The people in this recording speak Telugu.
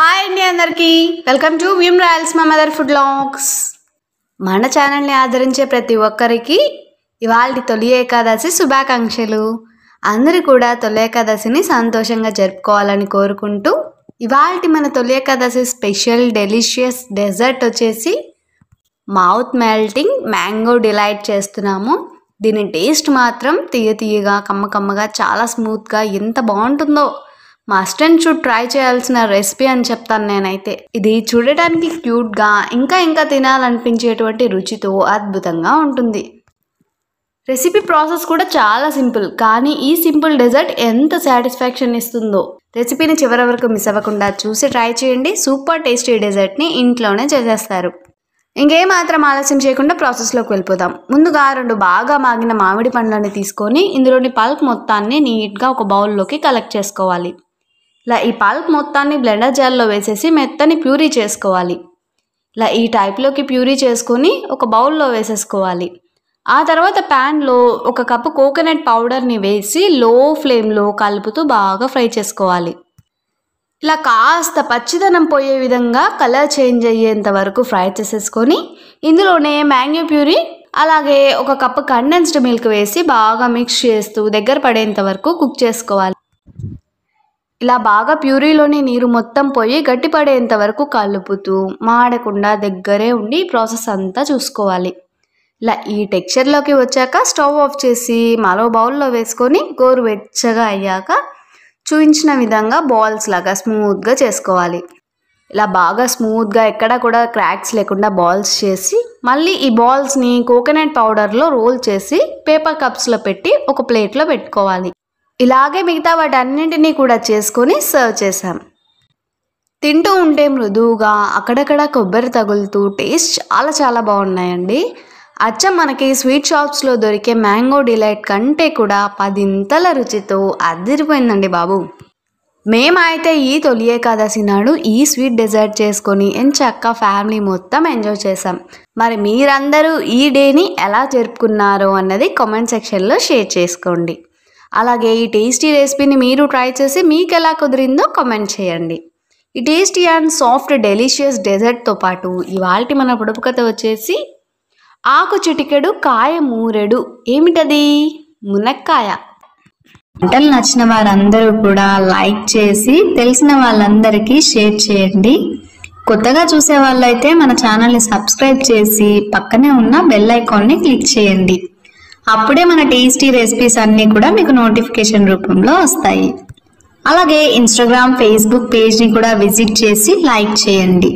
హాయ్ అండి అందరికీ వెల్కమ్ టు విమ్ రాయల్స్ మా మదర్ ఫుడ్ లాగ్స్. మన ఛానల్ని ఆదరించే ప్రతి ఒక్కరికి ఇవాళ తొలి ఏకాదశి శుభాకాంక్షలు. అందరూ కూడా తొలి ఏకాదశిని సంతోషంగా జరుపుకోవాలని కోరుకుంటూ ఇవాళ మన తొలి ఏకాదశి స్పెషల్ డెలిషియస్ డెజర్ట్ వచ్చేసి మౌత్ మెల్టింగ్ మ్యాంగో డిలైట్ చేస్తున్నాము. దీని టేస్ట్ మాత్రం తీయగా కమ్మగా చాలా స్మూత్గా ఎంత బాగుంటుందో మస్ట్ అండ్ షుడ్ ట్రై చేయాల్సిన రెసిపీ అని చెప్తాను నేనైతే. ఇది చూడటానికి క్యూట్గా ఇంకా తినాలనిపించేటువంటి రుచితో అద్భుతంగా ఉంటుంది. రెసిపీ ప్రాసెస్ కూడా చాలా సింపుల్, కానీ ఈ సింపుల్ డెజర్ట్ ఎంత సాటిస్ఫాక్షన్ ఇస్తుందో. రెసిపీని చివరి వరకు మిస్ అవ్వకుండా చూసి ట్రై చేయండి. సూపర్ టేస్టీ డెజర్ట్ని ఇంట్లోనే చేసేస్తారు. ఇంకేమాత్రం ఆలస్యం చేయకుండా ప్రాసెస్లోకి వెళ్ళిపోదాం. ముందుగా 2 బాగా మాగిన మామిడి పండ్లని తీసుకొని ఇందులోని పల్ప్ మొత్తాన్ని నీట్గా ఒక బౌల్లోకి కలెక్ట్ చేసుకోవాలి. ఇలా ఈ పల్ప్ మొత్తాన్ని బ్లెండర్ జార్లో వేసేసి మెత్తని ప్యూరీ చేసుకోవాలి. ఇలా ఈ టైప్లోకి ప్యూరీ చేసుకొని ఒక బౌల్లో వేసేసుకోవాలి. ఆ తర్వాత ప్యాన్లో 1 కప్పు కోకోనట్ పౌడర్ని వేసి లో ఫ్లేమ్లో కలుపుతూ బాగా ఫ్రై చేసుకోవాలి. ఇలా కాస్త పచ్చిదనం పోయే విధంగా కలర్ చేంజ్ అయ్యేంత వరకు ఫ్రై చేసేసుకొని ఇందులోనే మ్యాంగో ప్యూరీ అలాగే 1 కప్పు కండెన్స్డ్ మిల్క్ వేసి బాగా మిక్స్ చేస్తూ దగ్గర పడేంత వరకు కుక్ చేసుకోవాలి. ఇలా బాగా ప్యూరీలోని నీరు మొత్తం పోయి గట్టిపడేంత వరకు కలుపుతూ మాడకుండా దగ్గరే ఉండి ప్రాసెస్ అంతా చూసుకోవాలి. ఇలా ఈ టెక్స్చర్లోకి వచ్చాక స్టవ్ ఆఫ్ చేసి మరో బౌల్లో వేసుకొని గోరువెచ్చగా అయ్యాక చూపించిన విధంగా బాల్స్ లాగా స్మూత్గా చేసుకోవాలి. ఇలా బాగా స్మూత్గా ఎక్కడ కూడా క్రాక్స్ లేకుండా బాల్స్ చేసి మళ్ళీ ఈ బాల్స్ని కోకోనట్ పౌడర్లో రోల్ చేసి పేపర్ కప్స్లో పెట్టి ఒక ప్లేట్లో పెట్టుకోవాలి. ఇలాగే మిగతా వాటన్నింటినీ కూడా చేసుకొని సర్వ్ చేసాం. తింటూ ఉంటే మృదువుగా అక్కడక్కడ కొబ్బరి తగులుతూ టేస్ట్ చాలా బాగున్నాయండి. అచ్చం మనకి స్వీట్ షాప్స్లో దొరికే మ్యాంగో డిలైట్ కంటే కూడా 10 రుచితో అదిరిపోయిందండి బాబు. మేమైతే ఈ తొలి ఏకాదశి నాడు ఈ స్వీట్ డెజర్ట్ చేసుకొని ఎంచక్కా ఫ్యామిలీ మొత్తం ఎంజాయ్ చేసాం. మరి మీరందరూ ఈ డేని ఎలా జరుపుకున్నారో అన్నది కామెంట్ సెక్షన్లో షేర్ చేసుకోండి. అలాగే ఈ టేస్టీ రెసిపీని మీరు ట్రై చేసి మీకు ఎలా కుదిరిందో కామెంట్ చేయండి. ఈ టేస్టీ అండ్ సాఫ్ట్ డెలిషియస్ డెజర్ట్తో పాటు ఇవాల్టి మన పొడుపు కథ వచ్చేసి ఆకు చిటికెడు కాయ మూరెడు. ఏమిటది? మునక్కాయ. వంటలు నచ్చిన వారందరూ కూడా లైక్ చేసి తెలిసిన వాళ్ళందరికీ షేర్ చేయండి. కొత్తగా చూసే వాళ్ళైతే మన ఛానల్ని సబ్స్క్రైబ్ చేసి పక్కనే ఉన్న బెల్ ఐకాన్ని క్లిక్ చేయండి. అప్పుడే మన టేస్టీ రెసిపీస్ అన్నీ కూడా మీకు నోటిఫికేషన్ రూపంలో వస్తాయి. అలాగే ఇన్స్టాగ్రామ్, ఫేస్బుక్ పేజ్ని కూడా విజిట్ చేసి లైక్ చేయండి.